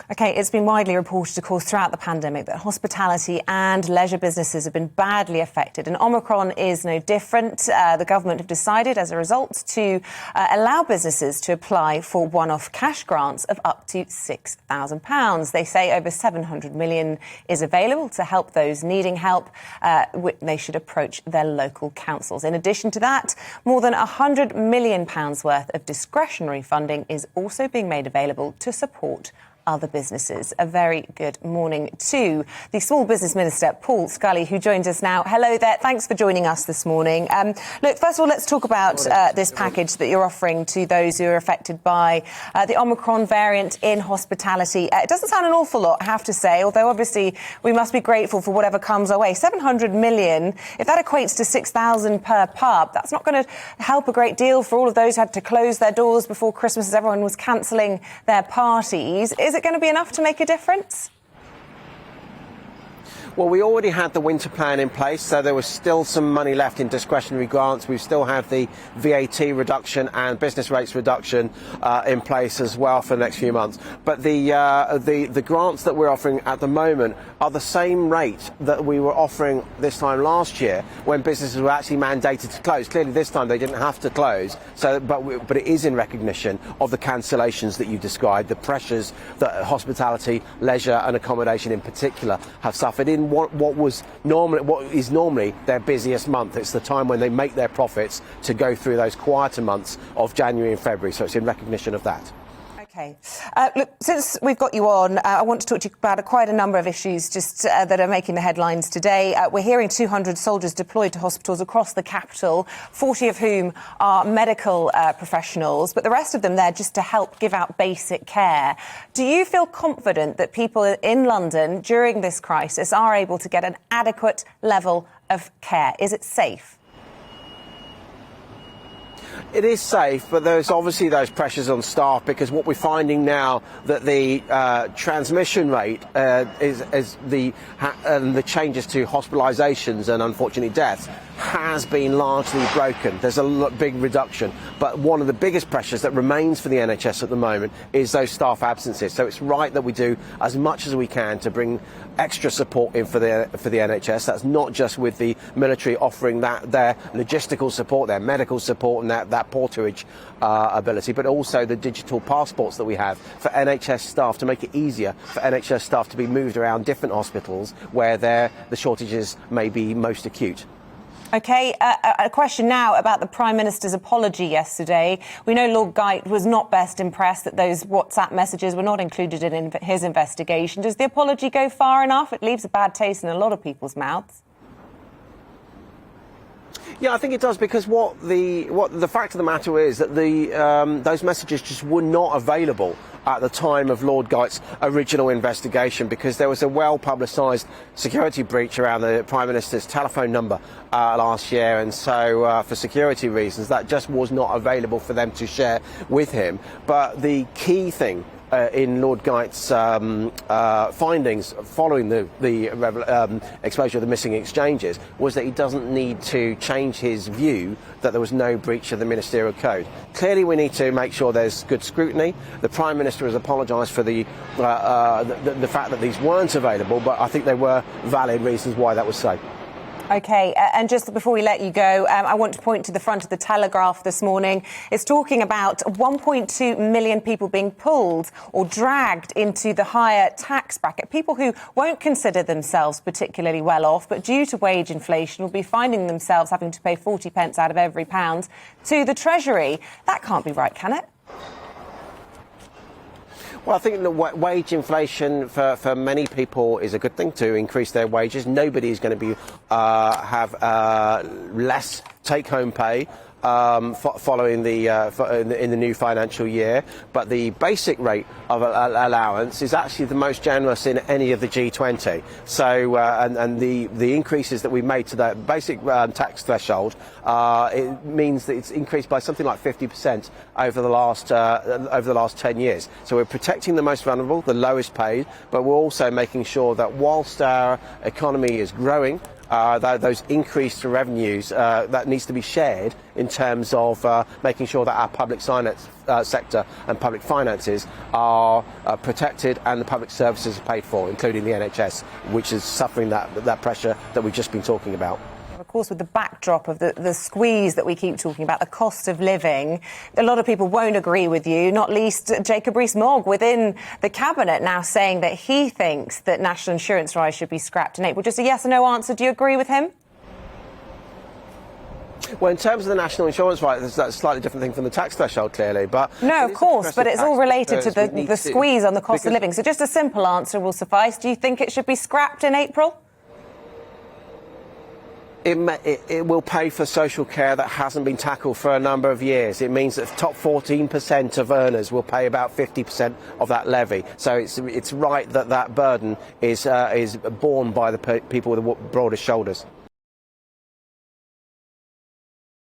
OK, it's been widely reported, of course, throughout the pandemic that hospitality and leisure businesses have been badly affected, and Omicron is no different. The government have decided, as a result, to allow businesses to apply for one-off cash grants of up to £6,000. They say over £700 million is available to help those needing help. They should approach their local councils. In addition to that, more than £100 million worth of discretionary funding is also being made available to support other businesses. A very good morning to the Small Business Minister, Paul Scully, who joins us now. Hello there. Thanks for joining us this morning. Look, first of all, let's talk about this package that you're offering to those who are affected by the Omicron variant in hospitality. It doesn't sound an awful lot, I have to say, although obviously we must be grateful for whatever comes our way. 700 million, if that equates to 6,000 per pub, that's not going to help a great deal for all of those who had to close their doors before Christmas as everyone was cancelling their parties. Is it going to be enough to make a difference? Well, we already had the winter plan in place, so there was still some money left in discretionary grants. We still have the VAT reduction and business rates reduction in place as well for the next few months. But the grants that we're offering at the moment are the same rate that we were offering this time last year when businesses were actually mandated to close. Clearly, this time they didn't have to close, but it is in recognition of the cancellations that you described, the pressures that hospitality, leisure and accommodation in particular have suffered in what is normally their busiest month. It's the time when they make their profits to go through those quieter months of January and February. So it's in recognition of that. OK. Look, since we've got you on, I want to talk to you about quite a number of issues just that are making the headlines today. We're hearing 200 soldiers deployed to hospitals across the capital, 40 of whom are medical professionals, but the rest of them there just to help give out basic care. Do you feel confident that people in London during this crisis are able to get an adequate level of care? Is it safe? It is safe, but there's obviously those pressures on staff, because what we're finding now that the transmission rate is the changes to hospitalisations and unfortunately deaths has been largely broken. There's a big reduction, but one of the biggest pressures that remains for the NHS at the moment is those staff absences. So it's right that we do as much as we can to bring extra support in for the NHS. That's not just with the military offering their logistical support, their medical support and that porterage ability, but also the digital passports that we have for NHS staff to make it easier for NHS staff to be moved around different hospitals where the shortages may be most acute. OK, a question now about the Prime Minister's apology yesterday. We know Lord Geidt was not best impressed that those WhatsApp messages were not included in his investigation. Does the apology go far enough? It leaves a bad taste in a lot of people's mouths. Yeah, I think it does, because what the fact of the matter is that those messages just were not available at the time of Lord Geidt's original investigation, because there was a well-publicised security breach around the Prime Minister's telephone number last year, and so for security reasons that just was not available for them to share with him. But the key thing in Lord Geidt's findings following the exposure of the missing exchanges was that he doesn't need to change his view that there was no breach of the ministerial code. Clearly we need to make sure there's good scrutiny. The Prime Minister has apologised for the fact that these weren't available, but I think there were valid reasons why that was so. OK, and just before we let you go, I want to point to the front of the Telegraph this morning. It's talking about 1.2 million people being pulled or dragged into the higher tax bracket. People who won't consider themselves particularly well off, but due to wage inflation will be finding themselves having to pay 40 pence out of every pound to the Treasury. That can't be right, can it? Well, I think the wage inflation for many people is a good thing to increase their wages. Nobody is going to have less take-home pay following in the new financial year, but the basic rate of allowance is actually the most generous in any of the G20. So and the increases that we've made to the basic tax threshold, it means that it's increased by something like 50% over the last 10 years. So we're protecting the most vulnerable, the lowest paid, but we're also making sure that whilst our economy is growing those increased revenues that needs to be shared in terms of making sure that our public finance sector and public finances are protected and the public services are paid for, including the NHS, which is suffering that pressure that we've just been talking about. Of course, with the backdrop of the squeeze that we keep talking about, the cost of living, a lot of people won't agree with you, not least Jacob Rees-Mogg within the Cabinet now saying that he thinks that national insurance rise should be scrapped in April. Just a yes or no answer. Do you agree with him? Well, in terms of the national insurance rate, that's a slightly different thing from the tax threshold, clearly. But no, of course, but it's all related to the squeeze on the cost of living. So just a simple answer will suffice. Do you think it should be scrapped in April? It will pay for social care that hasn't been tackled for a number of years. It means that the top 14% of earners will pay about 50% of that levy. So it's right that that burden is borne by the people with the broadest shoulders.